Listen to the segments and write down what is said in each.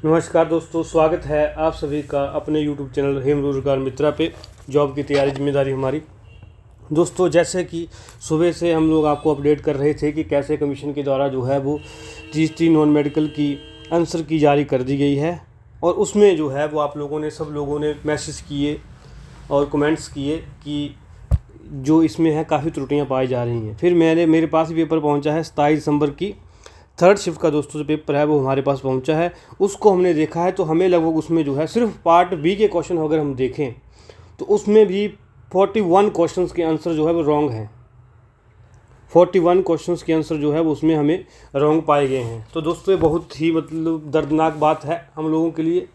नमस्कार दोस्तों, स्वागत है आप सभी का अपने YouTube चैनल हेम रोजगार मित्रा पे। जॉब की तैयारी जिम्मेदारी हमारी। दोस्तों, जैसे कि सुबह से हम लोग आपको अपडेट कर रहे थे कि कैसे कमीशन के द्वारा जो है वो जीएसटी नॉन मेडिकल की आंसर की जारी कर दी गई है, और उसमें जो है वो आप लोगों ने सब लोगों ने मैसेज किए और कमेंट्स किए कि जो इसमें है काफ़ी त्रुटियाँ पाई जा रही हैं। फिर मेरे पास पेपर पहुँचा है 27 दिसंबर की थर्ड शिफ्ट का दोस्तों जो पेपर है वो हमारे पास पहुंचा है। उसको हमने देखा है तो हमें लगभग उसमें जो है सिर्फ पार्ट बी के क्वेश्चन अगर हम देखें तो उसमें भी 41 क्वेश्चंस के आंसर जो है वो रॉन्ग हैं। 41 क्वेश्चंस के आंसर जो है वो उसमें हमें रॉन्ग पाए गए हैं। तो दोस्तों ये बहुत ही दर्दनाक बात है हम लोगों के लिए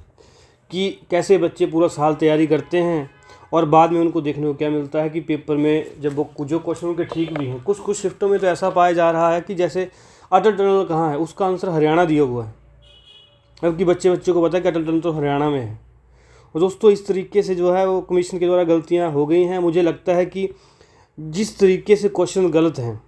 कि कैसे बच्चे पूरा साल तैयारी करते हैं और बाद में उनको देखने को क्या मिलता है कि पेपर में जब वो जो क्वेश्चन उनके ठीक भी हैं, कुछ शिफ्टों में तो ऐसा पाया जा रहा है कि जैसे अटल टनल कहाँ है उसका आंसर हरियाणा दिया हुआ है, जबकि बच्चे को पता है कि अटल टनल तो हरियाणा में है। और दोस्तों इस तरीके से जो है वो कमीशन के द्वारा गलतियाँ हो गई हैं। मुझे लगता है कि जिस तरीके से क्वेश्चन गलत हैं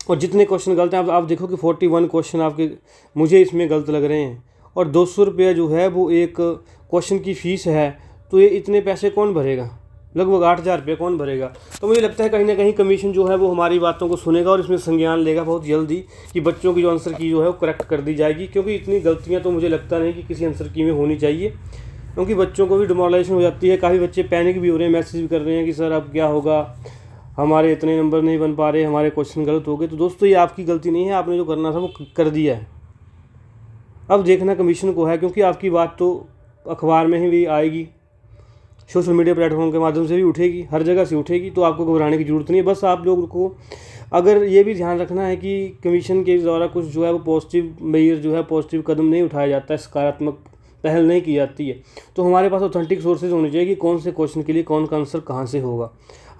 और जितने क्वेश्चन गलत हैं, आप देखो कि 41 क्वेश्चन आपके मुझे इसमें गलत लग रहे हैं, और 200 रुपये जो है वो एक क्वेश्चन की फ़ीस है, तो ये इतने पैसे कौन भरेगा? लगभग 8,000 रुपये कौन भरेगा? तो मुझे लगता है कहीं ना कहीं कमीशन जो है वो हमारी बातों को सुनेगा और इसमें संज्ञान लेगा बहुत जल्दी कि बच्चों की जो आंसर की जो है वो करेक्ट कर दी जाएगी, क्योंकि इतनी गलतियां तो मुझे लगता नहीं कि किसी आंसर की में होनी चाहिए, क्योंकि बच्चों को भी डिमोरलाइजेशन हो जाती है। काफ़ी बच्चे पैनिक भी हो रहे हैं, मैसेज भी कर रहे हैं कि सर अब क्या होगा, हमारे इतने नंबर नहीं बन पा रहे, हमारे क्वेश्चन गलत हो गए। तो दोस्तों ये आपकी गलती नहीं है, आपने जो करना था वो कर दिया है। अब देखना कमीशन को है, क्योंकि आपकी बात तो अखबार में ही भी आएगी, सोशल मीडिया प्लेटफॉर्म के माध्यम से भी उठेगी, हर जगह से उठेगी। तो आपको घबराने की ज़रूरत नहीं है। बस आप लोगों को अगर ये भी ध्यान रखना है कि कमीशन के द्वारा कुछ जो है वो पॉजिटिव मेजर जो है पॉजिटिव कदम नहीं उठाया जाता है, सकारात्मक पहल नहीं की जाती है। तो हमारे पास ऑथेंटिक सोर्सेज होने चाहिए कि कौन से क्वेश्चन के लिए कौन का आंसर कहाँ से होगा।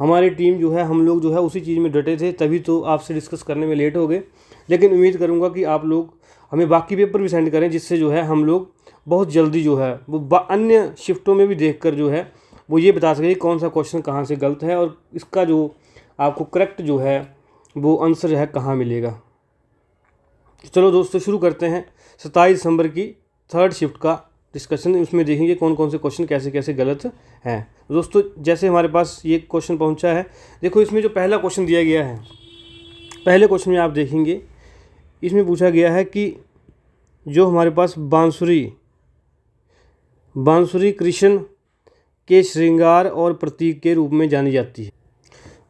हमारी टीम जो है, हम लोग जो है उसी चीज़ में डटे थे, तभी तो आपसे डिस्कस करने में लेट हो गए। लेकिन उम्मीद करूँगा कि आप लोग हमें बाकी पेपर भी सेंड करें, जिससे जो है हम लोग बहुत जल्दी जो है वो अन्य शिफ्टों में भी देख कर जो है वो ये बता सके कौन सा क्वेश्चन कहाँ से गलत है और इसका जो आपको करेक्ट जो है वो आंसर जो है कहाँ मिलेगा। चलो दोस्तों शुरू करते हैं 27 दिसंबर की थर्ड शिफ्ट का डिस्कशन। उसमें देखेंगे कौन कौन से क्वेश्चन कैसे कैसे गलत हैं। दोस्तों जैसे हमारे पास ये क्वेश्चन पहुंचा है, देखो इसमें जो पहला क्वेश्चन दिया गया है, पहले क्वेश्चन में आप देखेंगे इसमें पूछा गया है कि जो हमारे पास बांसुरी कृष्ण के श्रृंगार और प्रतीक के रूप में जानी जाती है।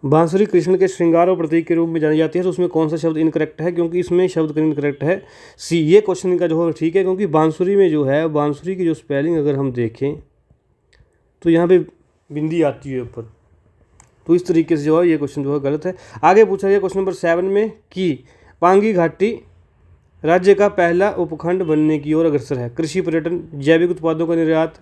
बांसुरी कृष्ण के श्रृंगार और प्रतीक के रूप में जानी जाती है, तो उसमें कौन सा शब्द इनकरेक्ट है? क्योंकि इसमें शब्द इनकरेक्ट है सी। ये क्वेश्चन का जो है ठीक है, क्योंकि बांसुरी में जो है बांसुरी की जो स्पेलिंग अगर हम देखें तो यहाँ पे बिंदी आती है ऊपर, तो इस तरीके से जो है ये क्वेश्चन जो है गलत है। आगे पूछा गया क्वेश्चन नंबर 7 में कि पांगी घाटी राज्य का पहला उपखंड बनने की ओर अग्रसर है। कृषि, पर्यटन, जैविक उत्पादों का निर्यात,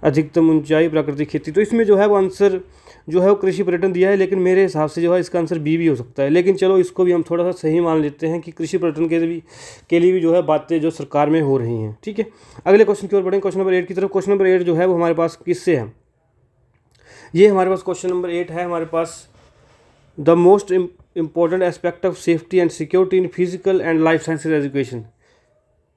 अधिकतम ऊंचाई, प्राकृतिक खेती। तो इसमें जो है वो आंसर जो है वो कृषि पर्यटन दिया है, लेकिन मेरे हिसाब से जो है इसका आंसर बी भी हो सकता है। लेकिन चलो इसको भी हम थोड़ा सा सही मान लेते हैं कि कृषि पर्यटन के लिए भी जो है बातें जो सरकार में हो रही हैं। ठीक है, अगले क्वेश्चन की ओर बढ़ें, क्वेश्चन नंबर 8 की तरफ। क्वेश्चन नंबर 8 जो है वो हमारे पास किससे है? ये हमारे पास क्वेश्चन नंबर 8 है हमारे पास, the most important aspect of safety and security in physical and life sciences education,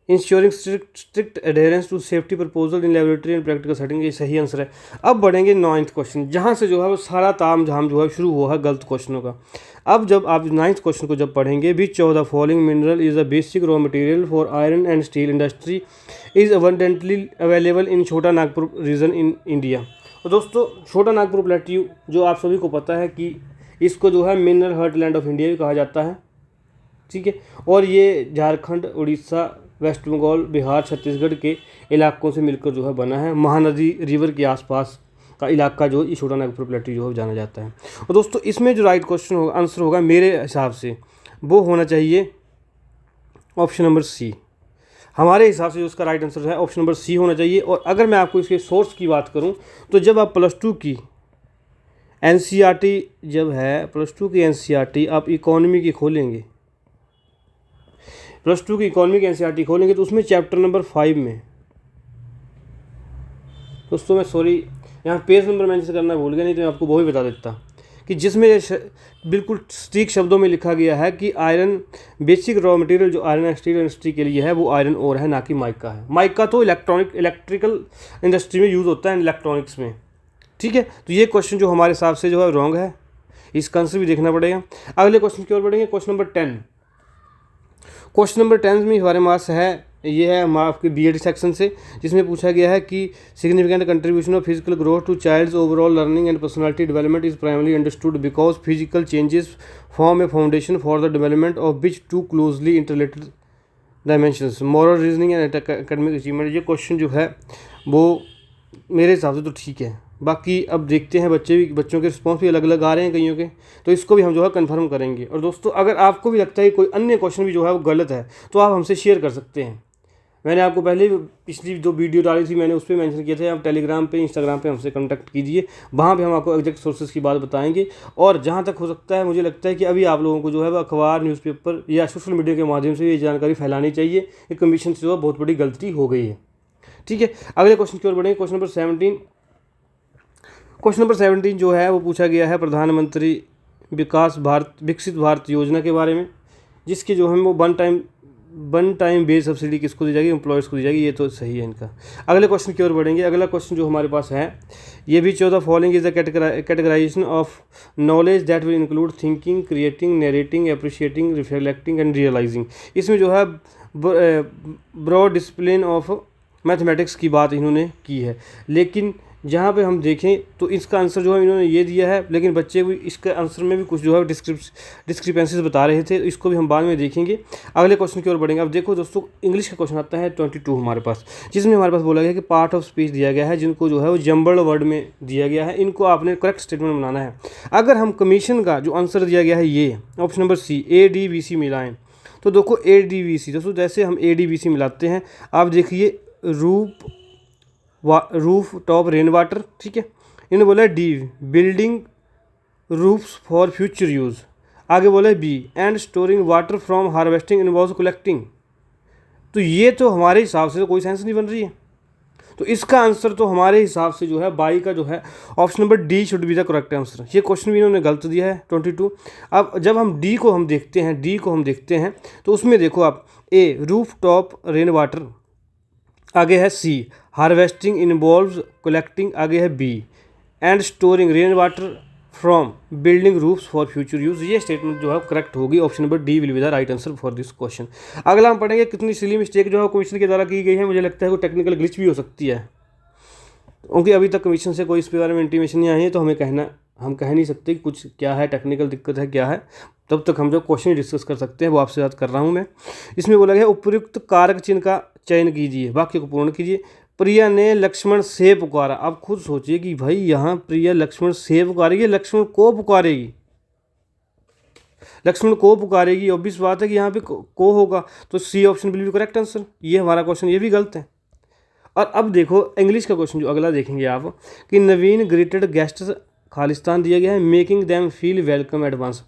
ensuring strict adherence to safety proposal in laboratory and practical setting. ये सही आंसर है। अब बढ़ेंगे 9th क्वेश्चन, जहाँ से जो है वो सारा ताम झाम जो है शुरू हुआ है गलत क्वेश्चनों का। अब जब आप 9th क्वेश्चन को जब पढ़ेंगे, which of the following mineral is a basic raw material for iron and steel industry is abundantly available in छोटा नागपुर रीजन इन इंडिया। तो दोस्तों छोटा नागपुर प्लेट्यू जो आप सभी को पता है कि इसको जो है मिनरल हार्टलैंड ऑफ इंडिया भी कहा जाता है। ठीक है, और ये झारखंड, उड़ीसा, वेस्ट बंगाल, बिहार, छत्तीसगढ़ के इलाकों से मिलकर जो है बना है। महानदी रिवर के आसपास का इलाका जो ये छोटा नागपुर प्लेट्यू जो है जाना जाता है। और दोस्तों इसमें जो राइट क्वेश्चन होगा, आंसर होगा मेरे हिसाब से वो होना चाहिए ऑप्शन नंबर सी। हमारे हिसाब से जो उसका राइट आंसर है ऑप्शन नंबर सी होना चाहिए। और अगर मैं आपको इसके सोर्स की बात करूँ तो जब आप +2 की NCERT जब है +2 की NCERT आप इकोनॉमी की खोलेंगे, +2 की इकोनॉमी की NCERT खोलेंगे तो उसमें चैप्टर नंबर 5 में, दोस्तों मैं सॉरी यहाँ पेज नंबर मेंशन करना भूल गया, नहीं तो मैं आपको वो भी बता देता कि जिसमें बिल्कुल सटीक शब्दों में लिखा गया है कि आयरन बेसिक रॉ मटेरियल जो आयरन स्टील इंडस्ट्री के लिए है वो आयरन ओर है, ना कि माइका है। माइका तो इलेक्ट्रिकल इंडस्ट्री में यूज़ होता है, इलेक्ट्रॉनिक्स में। ठीक है, तो ये क्वेश्चन जो हमारे हिसाब से जो है रॉन्ग है, इसका आंसर भी देखना पड़ेगा। अगले क्वेश्चन की ओर बढ़ेंगे, क्वेश्चन नंबर 10। क्वेश्चन नंबर 10 में हमारे पास है, ये है आपके बीएड सेक्शन से, जिसमें पूछा गया है कि significant contribution of physical growth to child's overall learning and personality development is primarily understood because physical changes form a foundation for the development of which two closely interrelated dimensions moral reasoning and academic achievement. ये question जो है वो मेरे हिसाब से तो ठीक है, बाकी अब देखते हैं बच्चों के रिस्पॉन्स भी अलग अलग आ रहे हैं कईयों के, तो इसको भी हम जो है कंफर्म करेंगे। और दोस्तों अगर आपको भी लगता है कि कोई अन्य क्वेश्चन भी जो है वो गलत है तो आप हमसे शेयर कर सकते हैं। मैंने आपको पहले पिछली जो वीडियो डाली थी मैंने उस पर मेंशन किया था, आप टेलीग्राम पे इंस्टाग्राम पे हमसे कांटेक्ट कीजिए, वहाँ पे हम आपको एग्जैक्ट सोर्सेज की बात बताएंगे। और जहाँ तक हो सकता है मुझे लगता है कि अभी आप लोगों को जो है वो अखबार, न्यूज़पेपर या सोशल मीडिया के माध्यम से ये जानकारी फैलानी चाहिए कि कमीशन से जो है बहुत बड़ी गलती हो गई है। ठीक है, अगले क्वेश्चन की ओर बढ़ेंगे, क्वेश्चन नंबर 17। क्वेश्चन नंबर 17 जो है वो पूछा गया है प्रधानमंत्री विकसित भारत योजना के बारे में, जिसकी जो है वो वन टाइम बेस सब्सिडी किसको दी जाएगी, एम्प्लॉयज़ को दी जाएगी। ये तो सही है इनका। अगले क्वेश्चन की ओर बढ़ेंगे। अगला क्वेश्चन जो हमारे पास है ये भी 14 following is the categorisation of knowledge that will include thinking, creating, narrating, appreciating, reflecting and realising. इसमें जो है ब्रॉड डिसिप्लिन ऑफ मैथमेटिक्स की बात इन्होंने की है, लेकिन जहाँ पे हम देखें तो इसका आंसर जो है इन्होंने ये दिया है, लेकिन बच्चे भी इसके आंसर में भी कुछ जो है डिस्क्रिपेंसीज बता रहे थे, इसको भी हम बाद में देखेंगे। अगले क्वेश्चन की ओर बढ़ेंगे। अब देखो दोस्तों इंग्लिश का क्वेश्चन आता है 22 हमारे पास, जिसमें हमारे पास बोला गया कि पार्ट ऑफ स्पीच दिया गया है जिनको जो है वो जम्बल्ड वर्ड में दिया गया है, इनको आपने करेक्ट स्टेटमेंट बनाना है। अगर हम कमीशन का जो आंसर दिया गया है ये ऑप्शन नंबर सी ADBC मिलाएँ तो देखो ADBC दोस्तों जैसे हम ADBC मिलाते हैं, आप देखिए रूफ टॉप रेन वाटर, ठीक है। इन्होंने बोला है D building roofs for future use, आगे बोला है B and storing water from harvesting involves collecting. तो ये तो हमारे हिसाब से तो कोई सेंस नहीं बन रही है, तो इसका आंसर तो हमारे हिसाब से जो है बाई का जो है option number D should be the correct answer. ये क्वेश्चन भी इन्होंने गलत दिया है 22। अब जब हम डी को हम देखते हैं तो उसमें देखो आप A roof top rain water, आगे है सी हार्वेस्टिंग इन्वॉल्व्स कलेक्टिंग, आगे है B and storing rain water from building roofs for future use. ये स्टेटमेंट जो है करेक्ट होगी, option number D will be the right answer for this question. अगला हम पढ़ेंगे कितनी सिली मिस्टेक जो है कमीशन के द्वारा की गई है। मुझे लगता है कोई टेक्निकल ग्लिच भी हो सकती है, क्योंकि अभी तक कमीशन से कोई इस बारे में इंटीमेशन नहीं आई है, तो हम कह नहीं सकते कि कुछ क्या है, टेक्निकल दिक्कत है क्या है, तब तक हम जो क्वेश्चन डिस्कस कर सकते हैं वो आपसे बात कर रहा हूँ मैं। इसमें बोला गया उपयुक्त कारक चिन्ह का चयन कीजिए, वाक्य को पूर्ण कीजिए। प्रिया ने लक्ष्मण से पुकारा। आप खुद सोचिए कि भाई यहाँ प्रिया लक्ष्मण से पुकारेगी, लक्ष्मण को पुकारेगी, लक्ष्मण को पुकारेगी, ऑब्वियस बात है कि यहाँ पे को होगा, तो C option will be correct answer. ये हमारा क्वेश्चन ये भी गलत है। और अब देखो इंग्लिश का क्वेश्चन जो अगला देखेंगे आप कि नवीन ग्रेटेड गेस्ट्स खालिस्तान दिया गया है, making them feel welcome advance.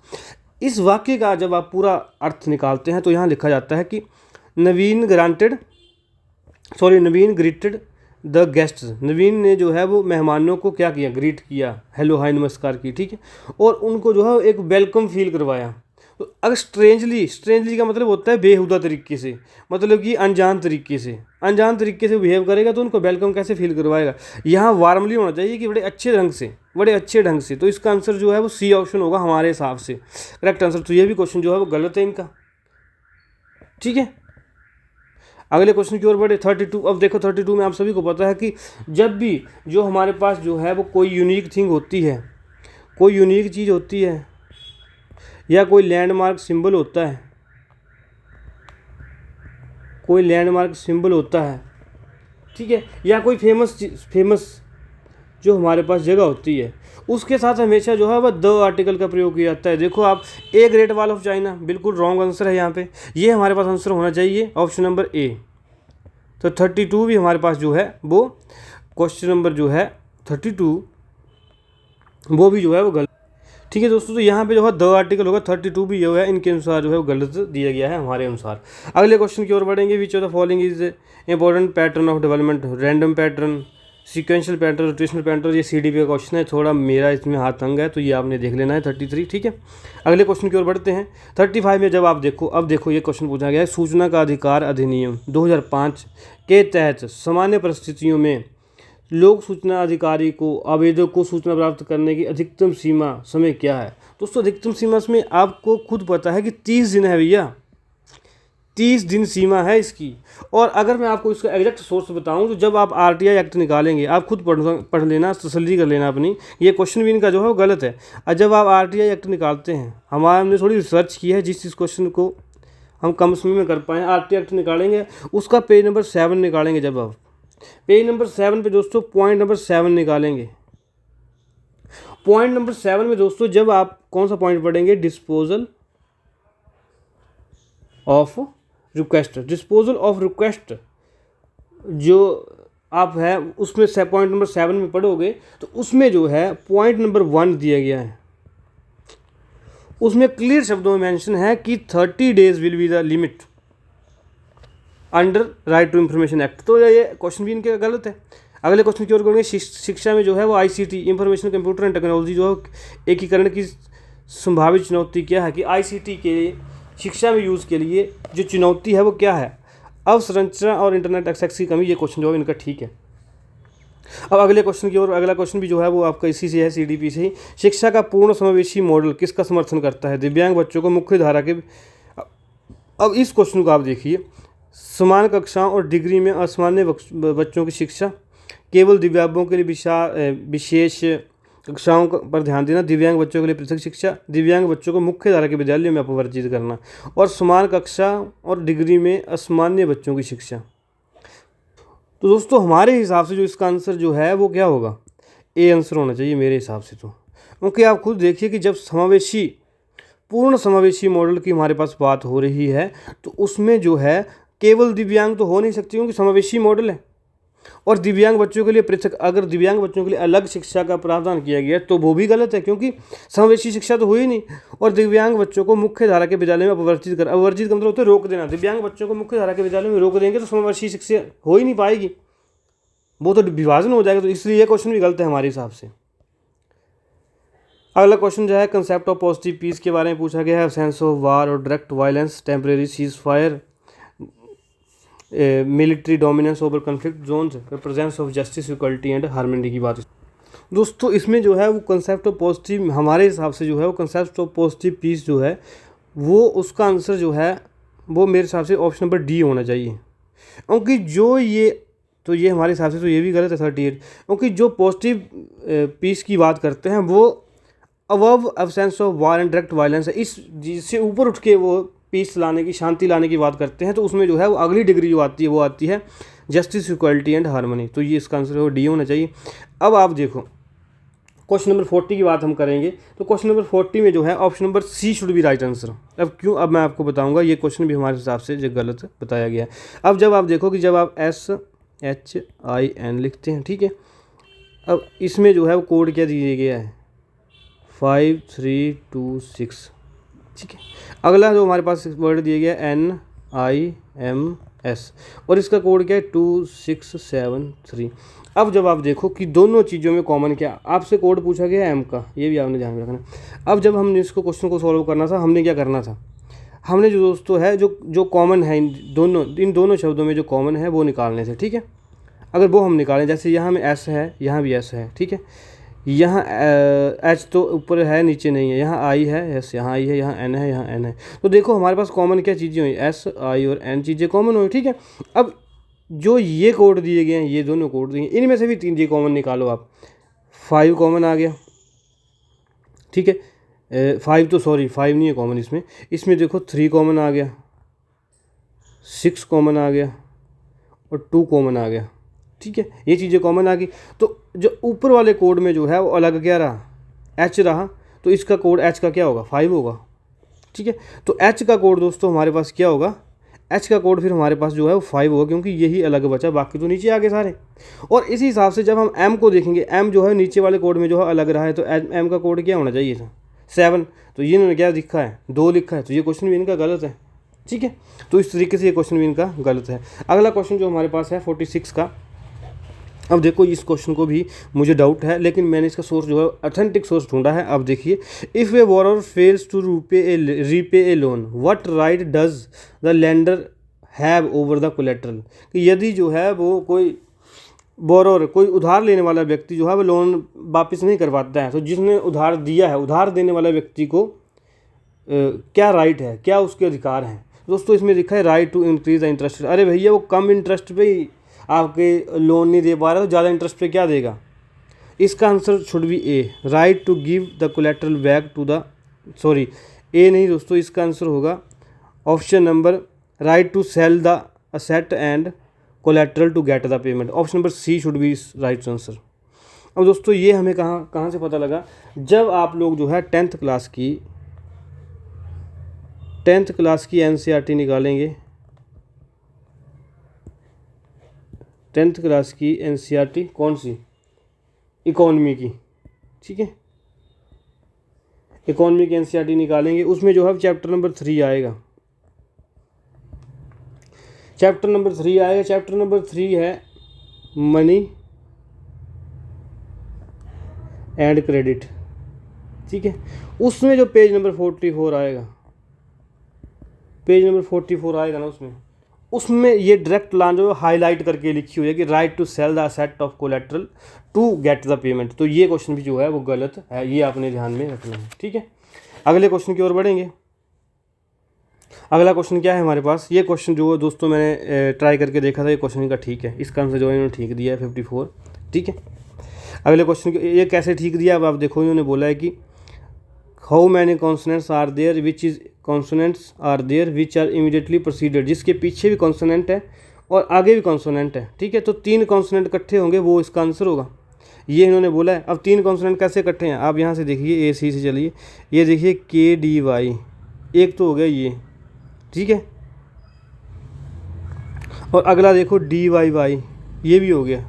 इस वाक्य का जब आप पूरा अर्थ निकालते हैं तो यहाँ लिखा जाता है कि नवीन ग्रीटेड द गेस्ट्स, नवीन ने जो है वो मेहमानों को क्या किया, ग्रीट किया, हेलो हाय नमस्कार की, ठीक है, और उनको जो है एक वेलकम फील करवाया। तो अगर स्ट्रेंजली का मतलब होता है बेहुदा तरीके से, मतलब कि अनजान तरीके से बिहेव करेगा तो उनको वेलकम कैसे फील करवाएगा। यहाँ वार्मली होना चाहिए कि बड़े अच्छे ढंग से। तो इसका आंसर जो है वो सी ऑप्शन होगा हमारे हिसाब से करेक्ट आंसर। तो ये भी क्वेश्चन जो है वो गलत है इनका, ठीक है। अगले क्वेश्चन की ओर बढ़े 32। अब देखो 32 में आप सभी को पता है कि जब भी जो हमारे पास जो है वो कोई यूनिक थिंग होती है, कोई यूनिक चीज़ होती है या कोई लैंडमार्क सिंबल होता है, ठीक है, या कोई फेमस जो हमारे पास जगह होती है, उसके साथ हमेशा जो है वह द आर्टिकल का प्रयोग किया जाता है। देखो आप a great wall of China, बिल्कुल रॉन्ग आंसर है यहाँ पे, ये हमारे पास आंसर होना चाहिए ऑप्शन नंबर ए। तो 32 भी हमारे पास जो है वो क्वेश्चन नंबर जो है 32 वो भी जो है वो गलत, ठीक है दोस्तों। तो यहाँ पे जो है द आर्टिकल होगा, 32 भी जो है इनके अनुसार जो है वो गलत दिया गया है हमारे अनुसार। अगले क्वेश्चन की ओर बढ़ेंगे। Which of the following is important pattern of development, random pattern, sequential pattern, rotational pattern, ये CDP का क्वेश्चन है। थोड़ा मेरा इसमें हाथ तंग है तो ये आपने देख लेना है 33, ठीक है। अगले क्वेश्चन की ओर बढ़ते हैं। 35 में जब आप देखो, अब देखो ये क्वेश्चन पूछा गया है, सूचना का अधिकार अधिनियम 2005 के तहत सामान्य परिस्थितियों में लोक सूचना अधिकारी को आवेदक को सूचना प्राप्त करने की अधिकतम सीमा समय क्या है। दोस्तों अधिकतम सीमा में आपको खुद पता है कि 30 दिन है भैया, 30 दिन सीमा है इसकी। और अगर मैं आपको इसका एग्जैक्ट सोर्स बताऊं तो जब आप RTI एक्ट निकालेंगे, आप खुद पढ़ लेना, तसल्ली कर लेना अपनी, ये क्वेश्चन भी इनका जो है वो गलत है। और जब आप RTI एक्ट निकालते हैं, हमने थोड़ी रिसर्च की है, जिस क्वेश्चन को हम कम समय में कर पाएँ, RTI एक्ट निकालेंगे, उसका पेज नंबर 7 निकालेंगे। जब आप पेज नंबर 7 पे दोस्तों पॉइंट नंबर 7 निकालेंगे, पॉइंट नंबर 7 में दोस्तों जब आप कौन सा पॉइंट पढ़ेंगे, disposal of request, disposal of request जो आप है उसमें से पॉइंट नंबर 7 में पढ़ोगे तो उसमें जो है पॉइंट नंबर 1 दिया गया है, उसमें क्लियर शब्दों में मेंशन है कि 30 days will be the limit under right to information act. तो ये क्वेश्चन भी इनके गलत है। अगले क्वेश्चन की ओर करेंगे। शिक्षा में जो है वो ICT, information computer and technology जो है एकीकरण की संभावित चुनौती क्या है, कि ICT के शिक्षा में यूज़ के लिए जो चुनौती है वो क्या है, अवसंरचना और इंटरनेट एक्सेस की कमी। ये क्वेश्चन जो है इनका ठीक है। अब अगले क्वेश्चन की ओर, अगला क्वेश्चन भी जो है वो आपका इसी से है, CDP से ही। शिक्षा का पूर्ण समावेशी मॉडल किसका समर्थन करता है, दिव्यांग बच्चों को मुख्य धारा के। अब इस क्वेश्चन को आप देखिए, समान कक्षाओं और डिग्री में असामान्य बच्चों की शिक्षा, केवल दिव्यांगों के लिए विशेष कक्षाओं पर ध्यान देना, दिव्यांग बच्चों के लिए पृथक शिक्षा, दिव्यांग बच्चों को मुख्य धारा के विद्यालयों में अपवर्जित करना, और समान कक्षा और डिग्री में असामान्य बच्चों की शिक्षा। तो दोस्तों हमारे हिसाब से जो इसका आंसर जो है वो क्या होगा, A आंसर होना चाहिए मेरे हिसाब से। तो क्योंकि आप खुद देखिए कि जब समावेशी, पूर्ण समावेशी मॉडल की हमारे पास बात हो रही है तो उसमें जो है केवल दिव्यांग तो हो नहीं सकती, क्योंकि समावेशी मॉडल है। और दिव्यांग बच्चों के लिए पृथक, अगर दिव्यांग बच्चों के लिए अलग शिक्षा का प्रावधान किया गया तो वो भी गलत है, क्योंकि समावेशी शिक्षा तो हुई नहीं। और दिव्यांग बच्चों को मुख्य धारा के विद्यालय में अपवर्जित कर, अपवर्जित का मतलब होता है रोक देना। दिव्यांग बच्चों को मुख्य धारा के विद्यालय में रोक देंगे तो समावेशी शिक्षा हो ही नहीं पाएगी, वो तो विभाजन हो जाएगा। तो इसलिए ये क्वेश्चन भी गलत है हमारे हिसाब से। अगला क्वेश्चन जो है कंसेप्ट ऑफ पॉजिटिव पीस के बारे में पूछा गया है। सेंस ऑफ वार और direct violence, temporary cease fire, military dominance over conflict zones, presence of justice, equality and harmony की बात। दोस्तों इसमें जो है वो कंसेप्ट ऑफ पॉजिटिव, हमारे हिसाब से जो है वो कंसेप्ट ऑफ पॉजिटिव पीस जो है वो उसका आंसर जो है वो मेरे हिसाब से ऑप्शन नंबर D होना चाहिए। क्योंकि जो ये हमारे हिसाब से तो ये भी गलत है 38, क्योंकि जो पॉजिटिव पीस की बात करते हैं वो above absence of war and direct violence है, इस जिससे ऊपर उठ के वो पीस लाने की, शांति लाने की बात करते हैं। तो उसमें जो है वो अगली डिग्री जो आती है वो आती है जस्टिस, इक्वलिटी एंड हार्मनी। तो ये इसका आंसर है वो D होना चाहिए। अब आप देखो क्वेश्चन नंबर 40 की बात हम करेंगे तो क्वेश्चन नंबर 40 में जो है option number C should be right answer. अब क्यों, अब मैं आपको बताऊंगा। ये क्वेश्चन भी हमारे हिसाब से जो गलत बताया गया है। अब जब आप देखो कि जब आप SHIN लिखते हैं, ठीक है, अब इसमें जो है वो कोड क्या दिया गया है 5326, ठीक है। अगला जो हमारे पास वर्ड दिया गया NIMS और इसका कोड क्या है 2673। अब जब आप देखो कि दोनों चीज़ों में कॉमन क्या, आपसे कोड पूछा गया M का, ये भी आपने ध्यान में रखना। अब जब हमने इसको क्वेश्चन को सॉल्व करना था, हमने क्या करना था, हमने जो दोस्तों है जो कॉमन है इन दोनों शब्दों में जो कॉमन है वो निकालने थे, ठीक है। अगर वो हम निकालें, जैसे यहाँ में S है, यहाँ भी S है, ठीक है, यहाँ H तो ऊपर है नीचे नहीं है, यहाँ I है, S यहाँ I है, यहाँ N है, यहाँ N है। तो देखो हमारे पास कॉमन क्या चीज़ें हुई, S I और N चीज़ें कॉमन हुई, ठीक है। अब जो ये कोड दिए गए हैं, ये दोनों कोड दिए, इनमें से भी 3 चीज़ कॉमन निकालो आप। 5 कॉमन आ गया, ठीक है, 5 तो सॉरी 5 नहीं है कॉमन इसमें देखो 3 कॉमन आ गया, 6 कॉमन आ गया और 2 कॉमन आ गया, ठीक है, ये चीज़ें कॉमन आ गई। तो जो ऊपर वाले कोड में जो है वो अलग क्या रहा, H रहा, तो इसका कोड H का क्या होगा 5 होगा, ठीक है। तो H का कोड दोस्तों हमारे पास क्या होगा, H का कोड फिर हमारे पास जो है वो 5 होगा, क्योंकि यही अलग बचा, बाकी तो नीचे आ गए सारे। और इसी हिसाब से जब हम M को देखेंगे, M जो है नीचे वाले कोड में जो है अलग रहा है, तो M का कोड क्या होना चाहिए 7। तो ये इन्होंने क्या लिखा है 2 लिखा है, तो ये क्वेश्चन भी इनका गलत है, ठीक है। तो इस तरीके से ये क्वेश्चन भी इनका गलत है। अगला क्वेश्चन जो हमारे पास है 46 का, अब देखो इस क्वेश्चन को भी मुझे डाउट है, लेकिन मैंने इसका सोर्स जो है ऑथेंटिक सोर्स ढूंढा है। अब देखिए, if a borrower fails to repay a loan, what right does the lender have over the collateral, कि यदि जो है वो कोई बोरोवर, कोई उधार लेने वाला व्यक्ति जो है वो लोन वापस नहीं कर पाता है, तो जिसने उधार दिया है, उधार देने वाले व्यक्ति को क्या राइट है, क्या उसके अधिकार हैं। दोस्तों इसमें लिखा है right to increase the interest. अरे भैया वो कम इंटरेस्ट पे ही आपके लोन नहीं दे पा रहा तो ज़्यादा इंटरेस्ट पे क्या देगा। इसका answer should be A, right to give the collateral back to the, sorry A नहीं दोस्तों, इसका आंसर होगा option number right to sell the asset and collateral to get the payment. Option number C should be right answer. अब दोस्तों ये हमें कहाँ से पता लगा, जब आप लोग जो है 10th क्लास की एनसीईआरटी निकालेंगे, 10th क्लास की एनसीईआरटी कौन सी, इकोनॉमी की, ठीक है, इकोनॉमी की एनसीईआरटी निकालेंगे, उसमें जो है चैप्टर नंबर 3 आएगा। चैप्टर नंबर 3 आएगा। चैप्टर नंबर 3 है मनी एंड क्रेडिट, ठीक है। उसमें जो पेज नंबर 44 आएगा, पेज नंबर 44 आएगा ना, उसमें ये डायरेक्ट लाइन जो हाईलाइट करके लिखी हुई है कि right to sell the asset of collateral to get the payment. तो ये क्वेश्चन भी जो है वो गलत है, ये आपने ध्यान में रखना है, ठीक है। अगले क्वेश्चन की ओर बढ़ेंगे। अगला क्वेश्चन क्या है हमारे पास, ये क्वेश्चन जो दोस्तों मैंने ट्राई करके देखा था, ये क्वेश्चन का ठीक है, इसका आंसर जो है इन्होंने ठीक दिया है 54, ठीक है। अगले क्वेश्चन ये कैसे ठीक दिया, अब आप देखो, इन्होंने बोला है कि how many consonants are there which is consonants are there which are immediately proceeded, जिसके पीछे भी कॉन्सोनेंट है और आगे भी कॉन्सोनेंट है, ठीक है। तो 3 कॉन्सोनेंट इकट्ठे होंगे, वो इसका आंसर होगा, ये इन्होंने बोला है। अब 3 कॉन्सोनेंट कैसे इकट्ठे हैं, आप यहाँ से देखिए, ए सी से चलिए, ये देखिए के डी वाई, एक तो हो गया ये, ठीक है, और अगला देखो डी वाई वाई, ये भी हो गया,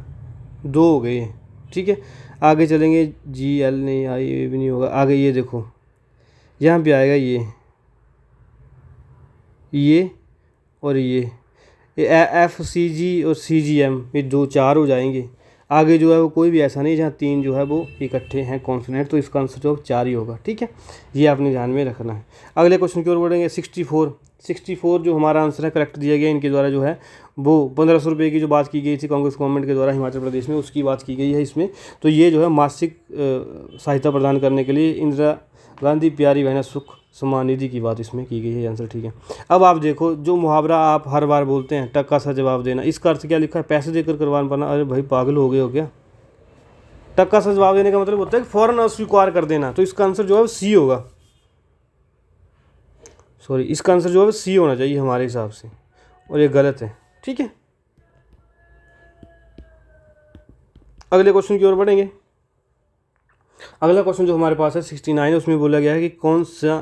2 हो गए, ठीक है। आगे चलेंगे, जी एल नहीं आई, ये भी नहीं होगा। आगे ये देखो, यहाँ पे आएगा ये और ये एफ सी जी और सी जी एम, ये 2-4 हो जाएंगे। आगे जो है वो कोई भी ऐसा नहीं जहाँ 3 जो है वो इकट्ठे हैं कॉन्सोनेंट, तो इसका आंसर जो 4 ही होगा, ठीक है। ये आपने ध्यान में रखना है। अगले क्वेश्चन की ओर बढ़ेंगे। 64 जो हमारा आंसर है करेक्ट दिया गया, इनके द्वारा जो है वो 1500 रुपये की जो बात की गई थी कांग्रेस गवर्नमेंट के द्वारा हिमाचल प्रदेश में, उसकी बात की गई है इसमें। तो ये जो है मासिक सहायता प्रदान करने के लिए इंदिरा गांधी प्यारी बहना सुख सम्मान निधि की बात इसमें की गई है, आंसर ठीक है। अब आप देखो, जो मुहावरा आप हर बार बोलते हैं, टक्का सा जवाब देना, इसका अर्थ क्या लिखा है, पैसे देकर करवान पाना। अरे भाई पागल हो गए हो क्या, टक्का सा जवाब देने का मतलब होता है कि फौरन अस्वीकार कर देना। तो इसका आंसर जो है सी होगा, सॉरी, इसका आंसर जो है सी होना चाहिए हमारे हिसाब से, और ये गलत है, ठीक है। अगले क्वेश्चन की ओर बढ़ेंगे। अगला क्वेश्चन जो हमारे पास है 69, उसमें बोला गया है कि कौन सा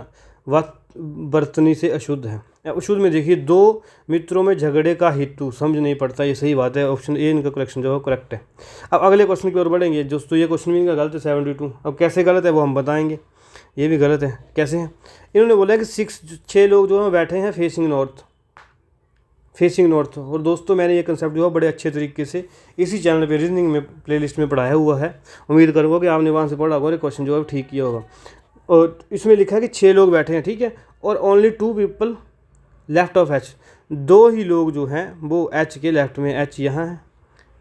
वक्त बरतनी से अशुद्ध है। अशुद्ध में देखिए, 2 मित्रों में झगड़े का हेतु समझ नहीं पड़ता, ये सही बात है, ऑप्शन ए इनका करेक्शन जो है करेक्ट है। अब अगले क्वेश्चन की ओर बढ़ेंगे दोस्तों। ये क्वेश्चन भी इनका गलत है, 72। अब कैसे गलत है वो हम बताएंगे, ये भी गलत है, कैसे है। इन्होंने बोला है कि 6 लोग जो है बैठे हैं फेसिंग नॉर्थ। और दोस्तों मैंने ये कंसेप्ट जो है बड़े अच्छे तरीके से इसी चैनल पे रीजनिंग में प्लेलिस्ट में पढ़ाया हुआ है। उम्मीद करूँगा कि आपने वहाँ से पढ़ा होगा, क्वेश्चन जो है ठीक किया होगा। और इसमें लिखा है कि 6 लोग बैठे हैं, ठीक है, और only 2 people left of H, 2 ही लोग जो हैं वो एच के लेफ्ट में, एच यहाँ है,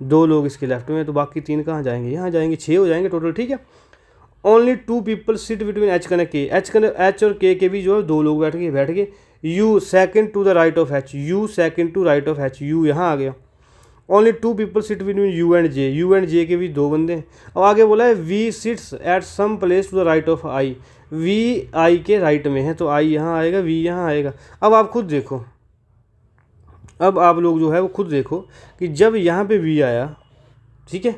2 लोग इसके लेफ्ट में, तो बाकी 3 कहाँ जाएंगे, यहाँ जाएंगे, 6 हो जाएंगे टोटल, ठीक है। Only 2 people sit between H connect K, H और के भी जो है 2 लोग बैठ गए। U second to the right of H, U second to right of H, U यहाँ आ गया। Only 2 people sit between U and J के भी 2 बंदे हैं। अब आगे बोला है V sits at some place to the right of I, V I के राइट में है, तो आई यहाँ आएगा, वी यहाँ आएगा। अब आप खुद देखो, अब आप लोग जो है वो खुद देखो कि जब यहाँ पे वी आया, ठीक है,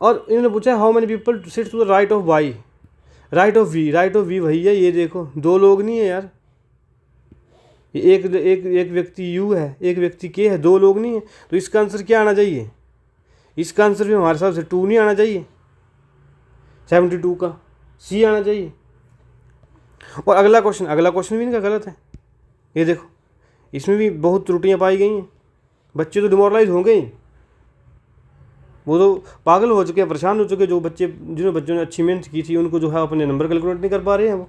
और इन्होंने पूछा how many people sit to the right of Y, right of V वही है, ये देखो 2 लोग नहीं है यार, एक व्यक्ति यू है, एक व्यक्ति के है, 2 लोग नहीं है। तो इसका आंसर क्या आना चाहिए, इसका आंसर भी हमारे हिसाब से 2 नहीं आना चाहिए, 72 का सी आना चाहिए। और अगला क्वेश्चन भी इनका गलत है, ये देखो, इसमें भी बहुत त्रुटियां पाई गई हैं, बच्चे तो डिमोरलाइज होंगे ही। वो तो पागल हो चुके हैं, परेशान हो चुके, जो बच्चे जिन बच्चों ने अच्छी मेहनत की थी उनको जो है अपने नंबर कैलकुलेट नहीं कर पा रहे हैं वो।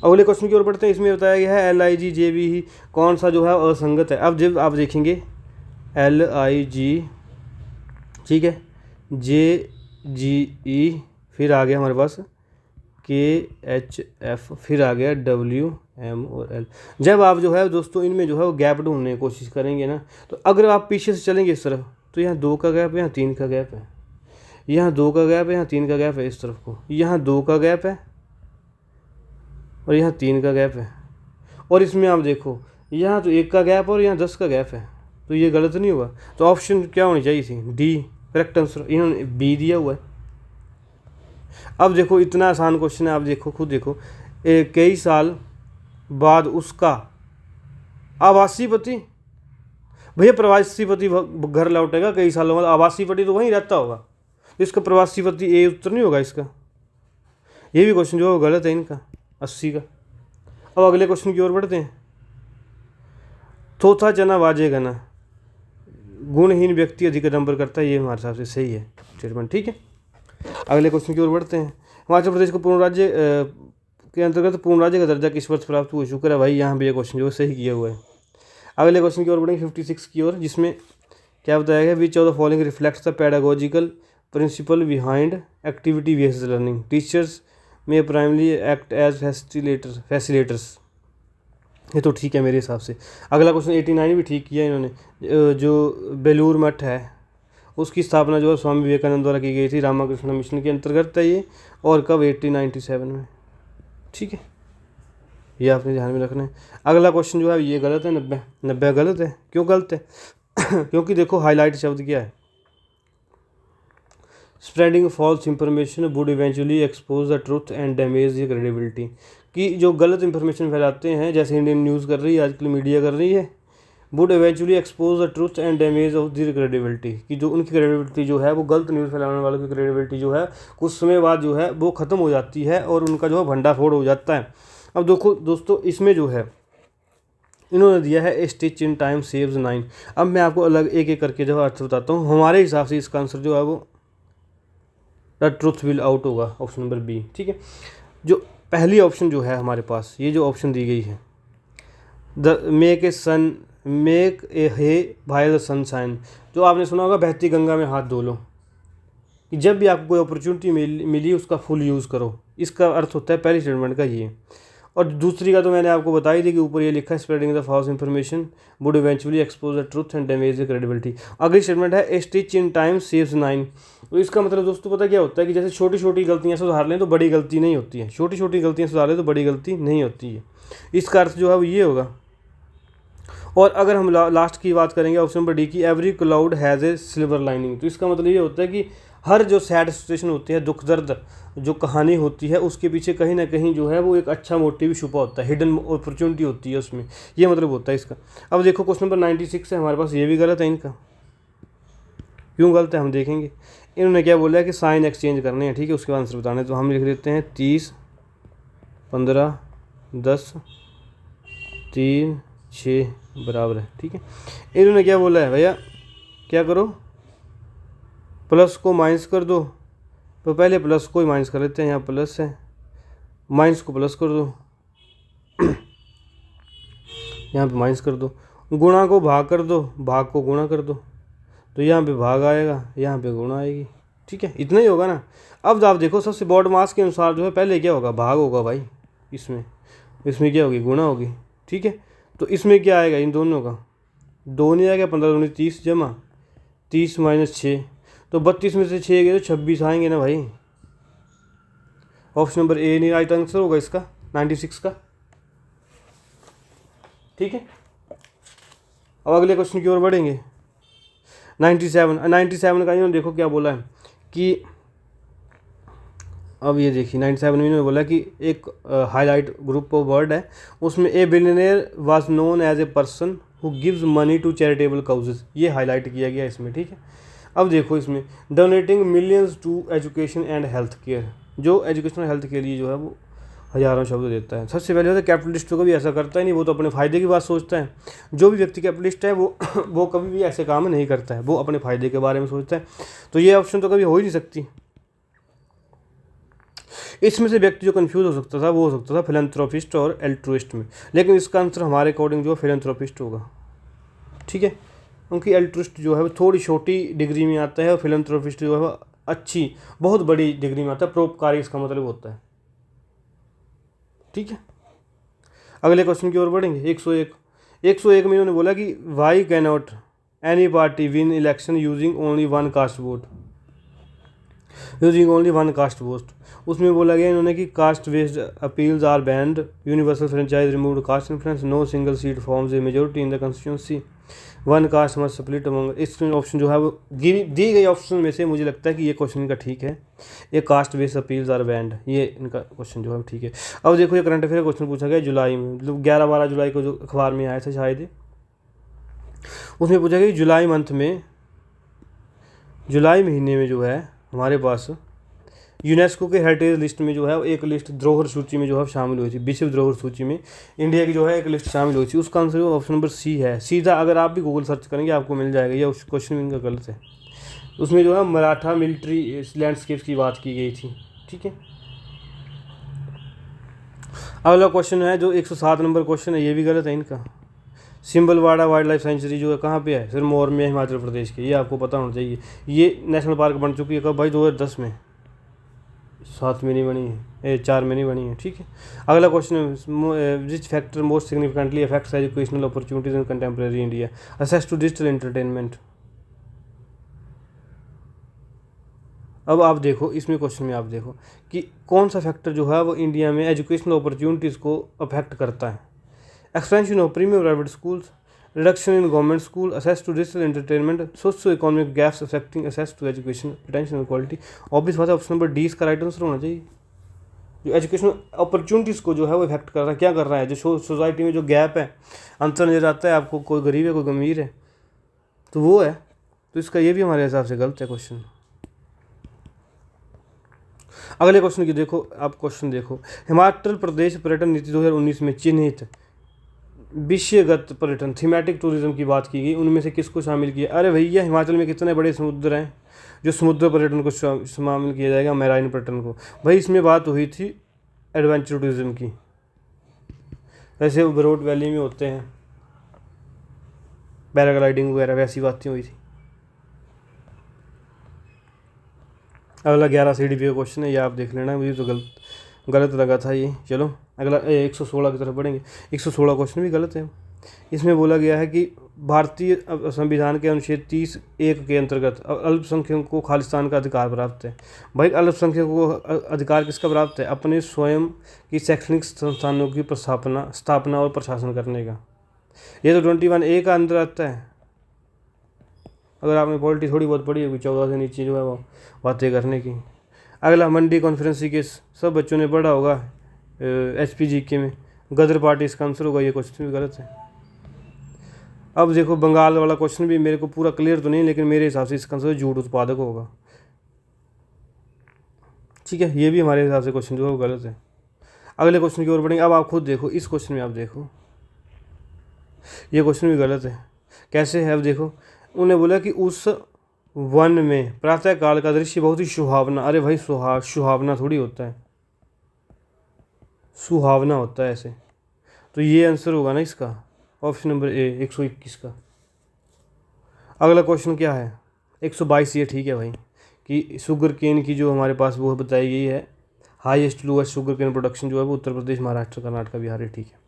अगले क्वेश्चन की ओर बढ़ते हैं। इसमें बताया गया है LIG JB कौन सा जो है असंगत है। अब जब आप देखेंगे LIG, ठीक है, JGE, फिर आ गया हमारे पास KHF, फिर आ गया WM और L। जब आप जो है दोस्तों इनमें जो है वो गैप ढूंढने की कोशिश करेंगे ना, तो अगर आप पीछे से चलेंगे इस तरफ तो यहाँ 2 का गैप है, यहाँ 3 का गैप है, यहाँ 2 का गैप है, यहाँ 3 का गैप है, इस तरफ को यहाँ 2 का गैप है और यहाँ 3 का गैप है। और इसमें आप देखो यहाँ तो 1 का गैप और यहाँ 10 का गैप है, तो ये गलत नहीं हुआ। तो ऑप्शन क्या होनी चाहिए थी? D correct answer. इन्होंने बी दिया हुआ है। अब देखो इतना आसान क्वेश्चन है, आप देखो खुद देखो, कई साल बाद उसका आवासीय पति, भैया प्रवासी पति घर लौटेगा कई सालों बाद, आवासीय पति तो वहीं रहता होगा, इसका प्रवासी पति ए उत्तर नहीं होगा इसका। ये भी क्वेश्चन जो है गलत है इनका 80 का। अब अगले क्वेश्चन की ओर बढ़ते हैं। थोथा चना बाजेगा ना, गुणहीन व्यक्ति अधिक नंबर करता है, ये हमारे हिसाब से सही है स्टेटमेंट, ठीक है। अगले क्वेश्चन की ओर बढ़ते हैं। हिमाचल प्रदेश को पूर्ण राज्य के अंतर्गत पूर्ण राज्य का दर्जा किस वर्ष प्राप्त हुआ? शुक्र है भाई, यहाँ भी ये क्वेश्चन जो है सही किया हुआ है। अगले क्वेश्चन की ओर बढ़ेंगे 56 की ओर, जिसमें क्या बताया गया? Which of the following reflects the pedagogical principle behind activity based learning, teachers में प्राइमरी एक्ट एज फैसिलेटर्स। ये तो ठीक है मेरे हिसाब से। अगला क्वेश्चन 89 भी ठीक किया इन्होंने। जो बेलूर मठ है उसकी स्थापना जो है स्वामी विवेकानंद द्वारा की गई थी, रामाकृष्ण मिशन के अंतर्गत है ये, और कब? 1897 में, ठीक है, ये आपने ध्यान में रखना है। अगला क्वेश्चन जो है ये गलत है, 90 गलत है। क्यों गलत है? क्योंकि देखो हाईलाइट शब्द क्या है? Spreading false information would eventually expose the truth and damage the credibility, कि जो गलत इंफॉर्मेशन फैलाते हैं, जैसे इंडियन न्यूज़ कर रही है आजकल, मीडिया कर रही है, would eventually expose the truth and damage of the credibility, कि जो उनकी क्रेडिबिलिटी जो है वो गलत न्यूज़ फैलाने वालों की क्रेडिबिलिटी जो है कुछ समय बाद जो है वो ख़त्म हो जाती है और उनका जो है भंडाफोड़ हो जाता है। अब देखो दोस्तों इसमें जो है इन्होंने दिया है a stitch in time saves 9। अब मैं आपको अलग एक एक करके जो है अर्थ बताता हूँ। हमारे हिसाब से इसका आंसर जो है वो द ट्रुथ विल आउट होगा, ऑप्शन नंबर बी, ठीक है। जो पहली ऑप्शन जो है हमारे पास, ये जो ऑप्शन दी गई है, the make a hay by the sunshine, जो आपने सुना होगा बहती गंगा में हाथ धो लो, कि जब भी आपको कोई अपॉर्चुनिटी मिली उसका फुल यूज़ करो, इसका अर्थ होता है पहली स्टेटमेंट का ये। और दूसरी का तो मैंने आपको बताई थी कि ऊपर ये लिखा है spreading the false information would eventually expose the truth and damage the credibility. अगली स्टेटमेंट है a stitch in time saves 9। तो इसका मतलब दोस्तों पता क्या होता है कि जैसे छोटी छोटी गलतियाँ सुधार लें तो बड़ी गलती नहीं होती है, छोटी छोटी गलतियाँ सुधार लें तो बड़ी गलती नहीं होती है। इसका अर्थ जो है वो ये होगा। और अगर हम लास्ट की बात करेंगे ऑप्शन नंबर डी की, every cloud has a silver lining, तो इसका मतलब ये होता है कि हर जो सैड सिचुएशन होती है, दुख दर्द जो कहानी होती है, उसके पीछे कहीं ना कहीं जो है वो एक अच्छा मोटिव छुपा होता है, हिडन अपॉर्चुनिटी होती है उसमें, ये मतलब होता है इसका। अब देखो क्वेश्चन नंबर 96 है हमारे पास, ये भी गलत है इनका। क्यों गलत है हम देखेंगे। इन्होंने क्या बोला है कि साइन एक्सचेंज करने हैं, ठीक है, उसके बाद आंसर बताने। तो हम लिख देते हैं 30 15 10 3 6 बराबर है, ठीक है। इन्होंने क्या बोला है भैया, क्या करो, प्लस को माइनस कर दो। तो पहले प्लस को ही माइनस कर लेते हैं, यहाँ प्लस है, माइनस को प्लस कर दो, यहाँ पे माइनस कर दो, गुणा को भाग कर दो, भाग को गुणा कर दो, तो यहाँ पे भाग आएगा, यहाँ पे गुणा आएगी, ठीक है, इतना ही होगा ना। अब आप देखो सबसे बॉड मास के अनुसार जो है पहले क्या होगा, भाग होगा भाई, इसमें क्या होगी, गुणा होगी, ठीक है। तो इसमें क्या आएगा, इन दोनों का 2 नहीं आएगा, 15 दूनी 30 जमा 30 माइनस 6, तो 32 में से 6 गए तो 26 आएंगे ना भाई। ऑप्शन नंबर ए नहीं राइट आंसर होगा इसका 96 का, ठीक है। अब अगले क्वेश्चन की ओर बढ़ेंगे। 97 का इन्होंने देखो क्या बोला है कि, अब ये देखिए 97 में इन्होंने बोला कि एक हाईलाइट ग्रुप ऑफ वर्ड है, उसमें a billionaire was known as a person who gives money to charitable causes, ये हाईलाइट किया गया इसमें, ठीक है। अब देखो इसमें donating millions to education and health care, जो एजुकेशन हेल्थ के लिए जो है वो हज़ारों शब्द देता है। सबसे पहले होता है कैपिटलिस्ट तो कभी ऐसा करता ही नहीं, वो तो अपने फ़ायदे की बात सोचता है। जो भी व्यक्ति कैपिटलिस्ट है वो कभी भी ऐसे काम नहीं करता है, वो अपने फ़ायदे के बारे में सोचता है। तो ये ऑप्शन तो कभी हो ही नहीं सकती। इसमें से व्यक्ति जो कंफ्यूज हो सकता था वो हो सकता था फिलैंथ्रोपिस्ट और एल्ट्रुइस्ट में, लेकिन इसका आंसर हमारे अकॉर्डिंग जो फिलैंथ्रोपिस्ट होगा। ठीक है, क्योंकि एल्ट्रुइस्ट जो है वो थोड़ी छोटी डिग्री में आता है और फिलैंथ्रोपिस्ट जो है वो अच्छी बहुत बड़ी डिग्री में आता है, परोपकारी इसका मतलब होता है। ठीक है, अगले क्वेश्चन की ओर बढ़ेंगे। 101 में इन्होंने बोला कि why cannot any party win election using only one caste vote, using only one caste vote. उसमें बोला गया इन्होंने कि caste based appeals are banned, universal franchise removed caste influence, no single seat forms a majority in the constituency, one caste must split among. इस option जो है वो दी गई ऑप्शन में से मुझे लगता है कि ये क्वेश्चन इनका ठीक है, ये caste based appeals are banned, ये इनका क्वेश्चन जो है ठीक है। अब देखो ये करंट अफेयर क्वेश्चन पूछा गया जुलाई में, मतलब 11-12 जुलाई को जो अखबार में आया था शायद, उसमें पूछा गया जुलाई महीने में जो है हमारे पास यूनेस्को के हेरिटेज लिस्ट में जो है एक लिस्ट धरोहर सूची में जो है शामिल हुई थी, विश्व धरोहर सूची में इंडिया की जो है एक लिस्ट शामिल हुई थी। उसका आंसर ऑप्शन नंबर सी है। सीधा अगर आप भी गूगल सर्च करेंगे आपको मिल जाएगा, ये उस क्वेश्चन में इनका गलत है। उसमें जो है मराठा मिलिट्री लैंडस्केप की बात की गई थी। ठीक है, अगला क्वेश्चन है जो 107 नंबर क्वेश्चन है, ये भी गलत है इनका। सिंबलवाड़ा वाइल्ड लाइफ सेंचुरी जो है कहाँ पे है, सिरमौर में, हिमाचल प्रदेश के, ये आपको पता होना चाहिए। ये नेशनल पार्क बन चुकी है कब भाई, 2010 में, 7 में नहीं बनी है, 4 में नहीं बनी है। ठीक है, अगला क्वेश्चन है which factor most significantly affects educational opportunities in contemporary India, access to digital entertainment. अब आप देखो इसमें क्वेश्चन में आप देखो कि कौन सा फैक्टर जो है वो इंडिया में एजुकेशनल अपॉर्चुनिटीज़ को अफेक्ट करता है। Expansion of premium private schools, reduction in government school, access to digital entertainment, socio economic gaps affecting access to education retention and quality. Obvious बात है ऑप्शन नंबर डी इसका right answer होना चाहिए। जो educational opportunities को जो है वो इफेक्ट कर रहा है, क्या कर रहा है, जो सोसाइटी में जो गैप है, अंतर नजर आता है आपको, कोई गरीब है कोई अमीर है, तो वो है। तो इसका ये भी हमारे हिसाब से गलत है क्वेश्चन। अगले क्वेश्चन की देखो आप, क्वेश्चन देखो, हिमाचल प्रदेश पर्यटन नीति 2019 में चिन्हित विषयगत पर्यटन थीमेटिक टूरिज्म की बात की गई, उनमें से किसको शामिल किया। अरे भैया हिमाचल में कितने बड़े समुद्र हैं, जो समुद्र पर्यटन को शामिल किया जाएगा, मैराइन पर्यटन को। भाई इसमें बात हुई थी एडवेंचर टूरिज्म की, वैसे उबरोड वैली में होते हैं पैराग्लाइडिंग वगैरह, वैसी बातें हुई थी। अगला 11 CDP का क्वेश्चन है, ये आप देख लेना, मुझे तो गलत लगा था ये। चलो अगला 116 की तरफ बढ़ेंगे। 116 क्वेश्चन भी गलत है। इसमें बोला गया है कि भारतीय संविधान के अनुच्छेद 30(1) के अंतर्गत अल्पसंख्यकों को खालिस्तान का अधिकार प्राप्त है। भाई अल्पसंख्यकों को अधिकार किसका प्राप्त है, अपने स्वयं की शैक्षणिक संस्थानों की स्थापना और प्रशासन करने का। ये तो 21A का अंदर आता है। अगर आपने पॉलिटी थोड़ी बहुत पढ़ी होगी, 14 से नीचे जो है वो बातें करने की। अगला मंडी कॉन्फ्रेंसी केस, सब बच्चों ने पढ़ा होगा HPGK में, गदर पार्टी इसका आंसर होगा। ये क्वेश्चन भी गलत है। अब देखो बंगाल वाला क्वेश्चन भी मेरे को पूरा क्लियर तो नहीं, लेकिन मेरे हिसाब से इसका आंसर जूट उत्पादक होगा। ठीक है, ये भी हमारे हिसाब से क्वेश्चन जो है वो गलत है। अगले क्वेश्चन की ओर बढ़ेंगे। अब आप खुद देखो, इस क्वेश्चन में आप देखो ये क्वेश्चन भी गलत है। कैसे है, अब देखो, उन्हें बोला कि उस वन में प्रातःकाल का दृश्य बहुत ही सुहावना। अरे भाई सुहावना थोड़ी होता है, सुहावना होता है ऐसे। तो ये आंसर होगा ना इसका, ऑप्शन नंबर ए 121 का। अगला क्वेश्चन क्या है, 122। ये ठीक है भाई, कि शुगर केन की जो हमारे पास वो बताई गई है, highest lowest sugar cane production जो है वो उत्तर प्रदेश, महाराष्ट्र, कर्नाटक, बिहार है। ठीक है,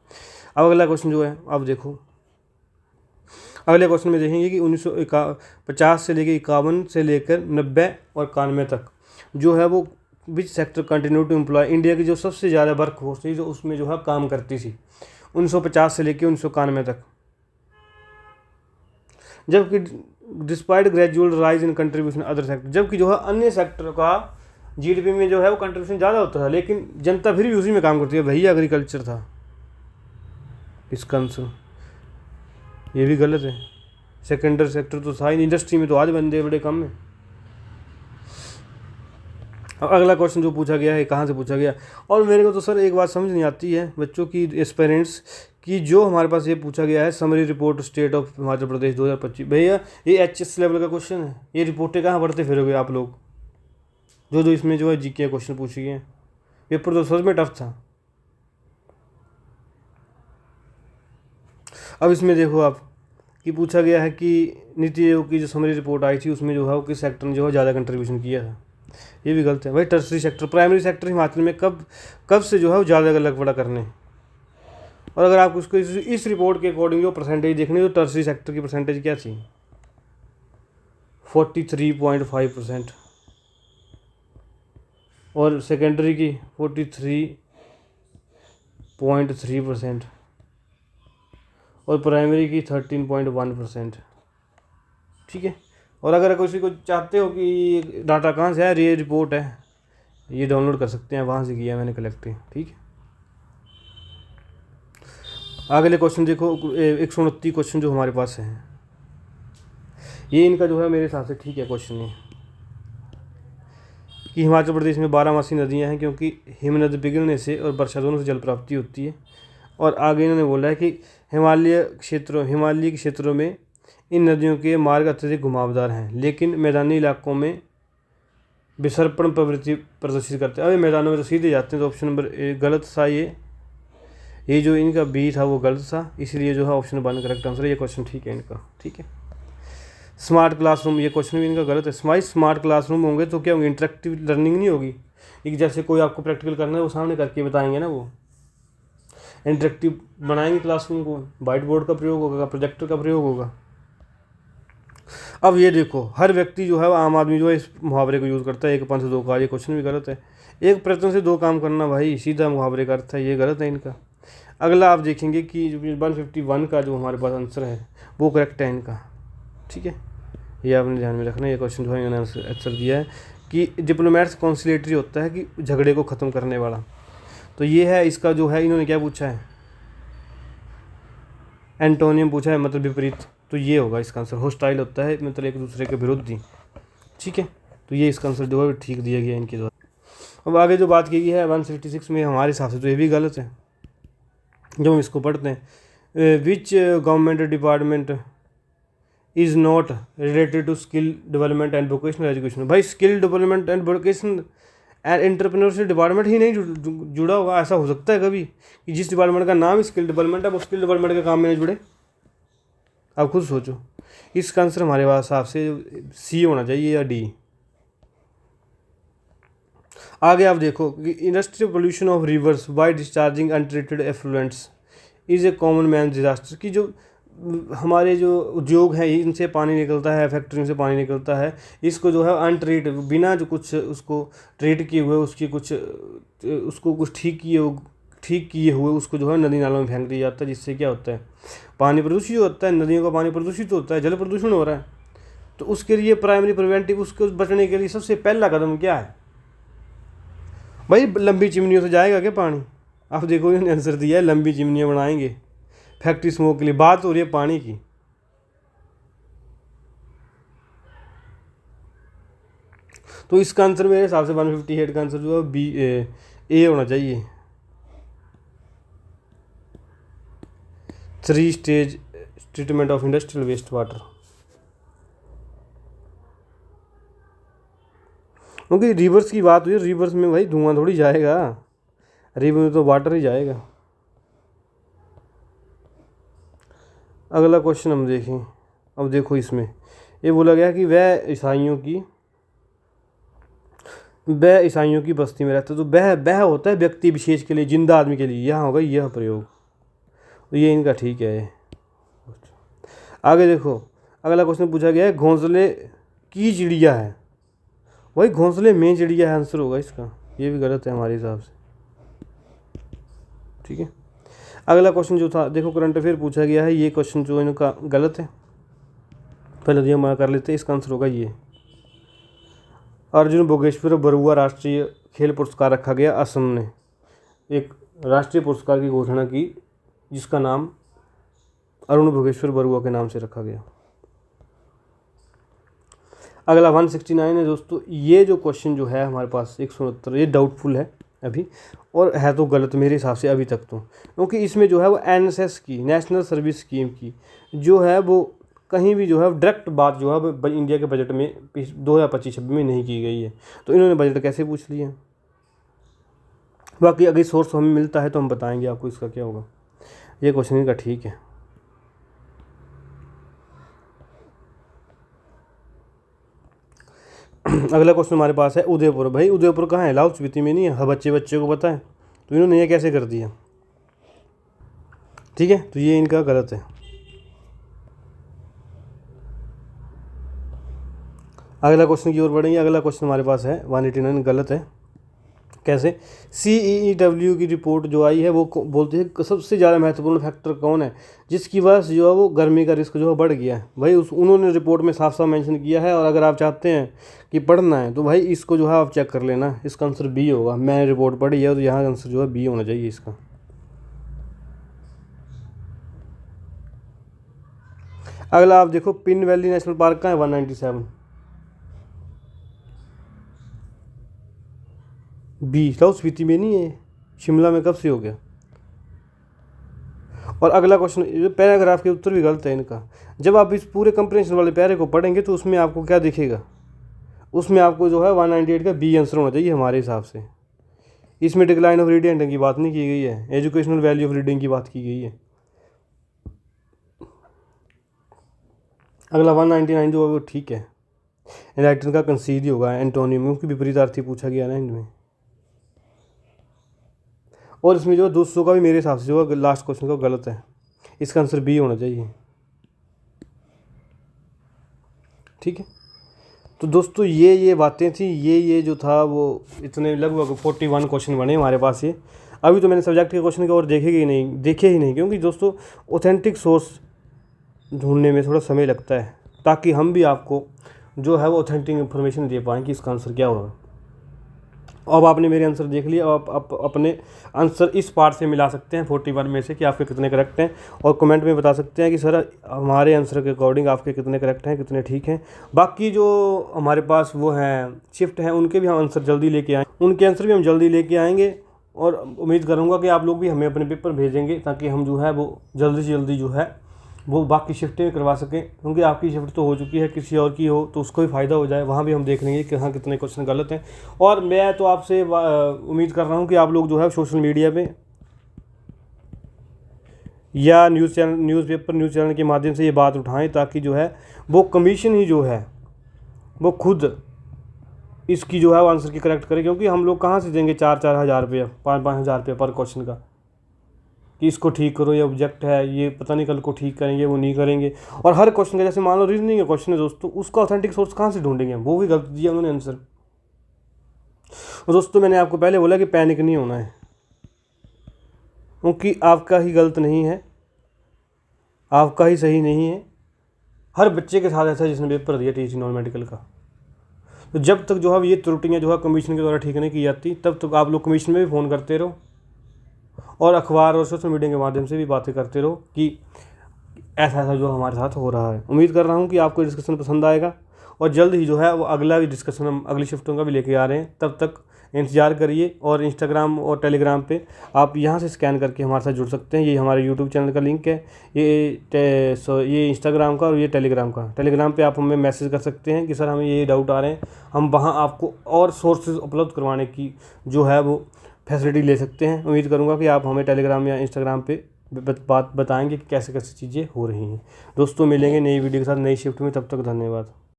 अब अगला क्वेश्चन जो है आप देखो, अगले क्वेश्चन में देखेंगे कि 1950 से लेकर 51 से लेकर 90 और 91 तक जो है वो which sector continue to employ, India की जो सबसे ज़्यादा वर्क फोर्स थी जो उसमें जो है काम करती थी 1950 से लेकर 1991 तक। जबकि despite gradual rise in contribution other sector, जबकि जो है अन्य सेक्टर का GDP में जो है वो कंट्रीब्यूशन ज़्यादा होता था, लेकिन जनता फिर भी उसी में काम करती है। भैया एग्रीकल्चर था इसका आंसर, ये भी गलत है। सेकेंडरी सेक्टर तो था ही, इंडस्ट्री में तो आज बंदे बड़े कम है। अब अगला क्वेश्चन जो पूछा गया है कहाँ से पूछा गया, और मेरे को तो सर एक बात समझ नहीं आती है बच्चों की, एस्पेरेंट्स की, जो हमारे पास ये पूछा गया है summary report state of Himachal Pradesh 2025। भैया ये एचएस लेवल का क्वेश्चन है, ये रिपोर्टें कहाँ पढ़ते फिरोगे आप लोग, जो जो इसमें जो है जीके क्वेश्चन पूछे गए हैं। पेपर तो सच में टफ था। अब इसमें देखो आप कि पूछा गया है कि नीति आयोग की जो समरी रिपोर्ट आई थी उसमें जो है वो किस सेक्टर ने जो है ज़्यादा कंट्रीब्यूशन किया था। ये भी गलत है भाई। Tertiary sector, primary sector Himachal में कब कब से जो है वो ज़्यादा लग पड़ा करने। और अगर आप उसको इस रिपोर्ट के अकॉर्डिंग जो परसेंटेज देखने, तो टर्सरी सेक्टर की परसेंटेज क्या थी, 43.5%, और सेकेंडरी की 43.3%, और प्राइमरी की 13.1%। ठीक है। और अगर किसी को चाहते हो कि डाटा कहाँ से है, ये रिपोर्ट है, ये डाउनलोड कर सकते हैं, वहाँ से किया मैंने कलेक्ट। ठीक है। अगले क्वेश्चन देखो, 129 क्वेश्चन जो हमारे पास हैं, ये इनका जो है मेरे हिसाब से ठीक है क्वेश्चन ये, कि हिमाचल प्रदेश में 12 नदियाँ हैं क्योंकि हिमनद पिघलने से और वर्षा दोनों से जल प्राप्ति होती है। और आगे इन्होंने बोला है कि हिमालयी क्षेत्रों में इन नदियों के मार्ग अत्यधिक घुमावदार हैं, लेकिन मैदानी इलाकों में विसर्पण प्रवृत्ति प्रदर्शित करते हैं। अब ये मैदानों में तो सीधे जाते हैं, तो ऑप्शन नंबर गलत था। ये जो इनका बी था वो गलत था, इसलिए जो है ऑप्शन 1 करेक्ट आंसर है। ये क्वेश्चन ठीक है इनका। ठीक है। स्मार्ट क्लासरूम, ये क्वेश्चन भी इनका गलत है। स्मार्ट क्लासरूम होंगे तो क्या होंगे, इंटरेक्टिव लर्निंग नहीं होगी। एक जैसे कोई आपको प्रैक्टिकल करना है वो सामने करके बताएंगे ना, वो इंटरेक्टिव बनाएंगे क्लासरूम को, वाइट बोर्ड का प्रयोग होगा, प्रोजेक्टर का प्रयोग होगा। अब ये देखो, हर व्यक्ति जो है आम आदमी जो है इस मुहावरे को यूज़ करता है, एक पन से दो काज। ये क्वेश्चन भी गलत है। एक प्रयत्न से दो काम करना भाई सीधा मुहावरे का अर्थ है, ये गलत है इनका। अगला आप देखेंगे कि 151 का जो हमारे पास आंसर है वो करेक्ट है इनका। ठीक है। ये आपने ध्यान में रखना। ये क्वेश्चन जो है इन्होंने आंसर दिया है कि डिप्लोमेट्स कॉन्सिलेटरी होता है कि झगड़े को ख़त्म करने वाला। तो ये है इसका जो है, इन्होंने क्या पूछा है, एंटोनियम पूछा है, मतलब विपरीत। तो ये होगा इसका आंसर। होस्टाइल होता है मतलब एक दूसरे के विरोधी। ठीक है। तो ये इसका आंसर जो है ठीक दिया गया इनके द्वारा। अब आगे जो बात की गई है 156 में, हमारे हिसाब से तो ये भी गलत है। जब हम इसको पढ़ते हैं, which government department is not related to skill development and vocational education. भाई skill development and vocational and entrepreneurship department ही नहीं जुड़ा होगा। ऐसा हो सकता है कभी कि जिस डिपार्टमेंट का नाम स्किल डेवलपमेंट है वो स्किल डेवलपमेंट के काम में नहीं जुड़े। आप खुद सोचो। इसका आंसर हमारे हिसाब से सी होना चाहिए या डी। आगे आप देखो कि industrial pollution of rivers by discharging untreated effluents is a common man disaster. की जो हमारे जो उद्योग हैं इनसे पानी निकलता है, फैक्ट्रियों से पानी निकलता है, इसको जो है अनट्रीट, बिना जो कुछ उसको ट्रीट किए हुए, उसको कुछ ठीक किए हुए उसको जो है नदी नालों में फेंक दिया जाता है, जिससे क्या होता है, पानी प्रदूषित होता है, नदियों का पानी प्रदूषित होता है, जल प्रदूषण हो रहा है। तो उसके लिए प्राइमरी प्रिवेंटिव, उसको बचने के लिए सबसे पहला कदम क्या है भाई, लंबी चिमनियों से जाएगा क्या पानी। आप देखो इन्होंने आंसर दिया है लंबी चिमनियाँ बनाएंगे फैक्ट्री स्मोक के लिए। बात हो रही है पानी की। तो इसका आंसर मेरे हिसाब से 158 का आंसर जो है बी ए होना चाहिए। 3 stage treatment of industrial waste water. क्योंकि रिवर्स की बात हुई, रिवर्स में भाई धुआं थोड़ी जाएगा, रिवर में तो वाटर ही जाएगा। अगला क्वेश्चन हम देखें। अब देखो इसमें ये बोला गया कि वह ईसाइयों की बस्ती में रहता है। तो वह होता है व्यक्ति विशेष के लिए, जिंदा आदमी के लिए। यहाँ होगा यह प्रयोग। तो ये इनका ठीक है। आगे देखो, अगला क्वेश्चन पूछा गया है घोंसले की चिड़िया है। वही घोंसले में चिड़िया है, आंसर होगा इसका। ये भी गलत है हमारे हिसाब से। ठीक है। अगला क्वेश्चन जो था देखो, करंट अफेयर पूछा गया है। ये क्वेश्चन जो इनका गलत है, पहले दिया मना कर लेते हैं। इसका आंसर होगा ये, अर्जुन भोगेश्वर बरुआ राष्ट्रीय खेल पुरस्कार रखा गया। असम ने एक राष्ट्रीय पुरस्कार की घोषणा की जिसका नाम अरुण भोगेश्वर बरुआ के नाम से रखा गया। अगला 169 है दोस्तों, ये जो क्वेश्चन जो है हमारे पास 169 ये डाउटफुल है अभी, और है तो गलत मेरे हिसाब से अभी तक तो, क्योंकि इसमें जो है वो एनएसएस की, नेशनल सर्विस स्कीम की जो है वो कहीं भी जो है डायरेक्ट बात जो है इंडिया के बजट में 2025-26 में नहीं की गई है, तो इन्होंने बजट कैसे पूछ लिया। बाकी अगर सोर्स हमें मिलता है तो हम बताएंगे आपको इसका क्या होगा। ये क्वेश्चन इनका ठीक है। अगला क्वेश्चन हमारे पास है उदयपुर। भाई उदयपुर कहाँ है, लाहौल स्पीति में नहीं है। हर बच्चे को पता है, तो इन्होंने ये कैसे कर दिया। ठीक है, तो ये इनका गलत है। अगला क्वेश्चन की ओर बढ़ेंगे। अगला क्वेश्चन हमारे पास है 189 गलत है। कैसे, CEEW की रिपोर्ट जो आई है वो बोलते हैं कि सबसे ज़्यादा महत्वपूर्ण फैक्टर कौन है जिसकी वजह से जो है वो गर्मी का रिस्क जो है बढ़ गया है। भाई उन्होंने रिपोर्ट में साफ साफ मेंशन किया है, और अगर आप चाहते हैं कि पढ़ना है तो भाई इसको जो है आप चेक कर लेना, इसका आंसर बी होगा। मैंने रिपोर्ट पढ़ी है तो यहाँ आंसर जो है बी होना चाहिए इसका। अगला आप देखो पिन वैली नेशनल पार्क का है 197 बी, लाहौल स्पीति में नहीं है, शिमला में कब से हो गया। और अगला क्वेश्चन पैराग्राफ के उत्तर भी गलत है इनका। जब आप इस पूरे कंप्रेंशन वाले पैरे को पढ़ेंगे तो उसमें आपको क्या दिखेगा, उसमें आपको जो है 198 का बी आंसर होना चाहिए हमारे हिसाब से। इसमें डिक्लाइन ऑफ रीडिंग की बात नहीं की गई है, एजुकेशनल वैल्यू ऑफ रीडिंग की बात की गई है। अगला 199 जो है वो ठीक है, एनलाइटन का कंसीड ही होगा एंटोनियम, क्योंकि विपरीतार्थी पूछा गया ना इनमें। और इसमें जो 200 का भी मेरे हिसाब से जो है लास्ट क्वेश्चन का गलत है, इसका आंसर बी होना चाहिए। ठीक है, तो दोस्तों ये बातें थी, ये जो था वो इतने लगभग 41 क्वेश्चन बने हमारे पास। ये अभी तो मैंने सब्जेक्ट के क्वेश्चन की और देखे ही नहीं, क्योंकि दोस्तों ऑथेंटिक सोर्स ढूंढने में थोड़ा समय लगता है, ताकि हम भी आपको जो है वो ऑथेंटिक इन्फॉर्मेशन दे पाएँ कि इसका आंसर क्या होगा। अब आपने मेरे आंसर देख लिया, आप अपने आंसर इस पार्ट से मिला सकते हैं 41 में से कि आपके कितने करेक्ट हैं, और कमेंट में बता सकते हैं कि सर हमारे आंसर के अकॉर्डिंग आपके कितने करेक्ट हैं, कितने ठीक हैं। बाकी जो हमारे पास वो हैं शिफ्ट हैं, उनके भी हम आंसर जल्दी लेके आएँ, उनके आंसर भी हम जल्दी लेके आएँगे, और उम्मीद करूँगा कि आप लोग भी हमें अपने पेपर भेजेंगे, ताकि हम जो है वो जल्दी से जल्दी जो है वो बाकी शिफ्टें करवा सकें, क्योंकि आपकी शिफ्ट तो हो चुकी है, किसी और की हो तो उसको भी फ़ायदा हो जाए। वहाँ भी हम देख लेंगे कि हाँ कितने क्वेश्चन गलत हैं। और मैं तो आपसे उम्मीद कर रहा हूँ कि आप लोग जो है सोशल मीडिया पे या न्यूज़पेपर न्यूज़ चैनल के माध्यम से ये बात उठाएं, ताकि जो है वो कमीशन ही जो है वो खुद इसकी जो है वो आंसर की करेक्ट करे, क्योंकि हम लोग कहाँ से देंगे 4-4 हज़ार रुपया 5-5 हज़ार रुपया पर क्वेश्चन का, कि इसको ठीक करो, ये ऑब्जेक्ट है, ये पता नहीं कल को ठीक करेंगे वो नहीं करेंगे। और हर क्वेश्चन का जैसे मान लो रीजनिंग का क्वेश्चन है दोस्तों, उसका ऑथेंटिक सोर्स कहाँ से ढूंढेंगे, वो भी गलत दिया उन्होंने आंसर। और दोस्तों मैंने आपको पहले बोला कि पैनिक नहीं होना है, क्योंकि आपका ही गलत नहीं है, आपका ही सही नहीं है, हर बच्चे के साथ ऐसा जिसने पेपर दिया टीचिंग नॉन मेडिकल का। तो जब तक जो है ये त्रुटियाँ जो है कमीशन के द्वारा ठीक नहीं की जाती, तब तक आप लोग कमीशन में भी फ़ोन करते रहो, और अखबार और सोशल मीडिया के माध्यम से भी बातें करते रहो कि ऐसा ऐसा जो हमारे साथ हो रहा है। उम्मीद कर रहा हूँ कि आपको डिस्कशन पसंद आएगा, और जल्द ही जो है वो अगला भी डिस्कशन हम अगली शिफ्टों का भी लेके आ रहे हैं। तब तक इंतज़ार करिए, और इंस्टाग्राम और टेलीग्राम पे आप यहाँ से स्कैन करके हमारे साथ जुड़ सकते हैं। ये हमारे यूट्यूब चैनल का लिंक है, ये इंस्टाग्राम का और ये टेलीग्राम का। टेलीग्राम पे आप हमें मैसेज कर सकते हैं कि सर हमें ये डाउट आ रहे हैं, हम वहाँ आपको और सोर्सेज उपलब्ध करवाने की जो है वो फैसिलिटी ले सकते हैं। उम्मीद करूँगा कि आप हमें टेलीग्राम या इंस्टाग्राम पे बात बताएंगे कि कैसे कैसे चीज़ें हो रही हैं। दोस्तों मिलेंगे नई वीडियो के साथ नई शिफ्ट में, तब तक धन्यवाद।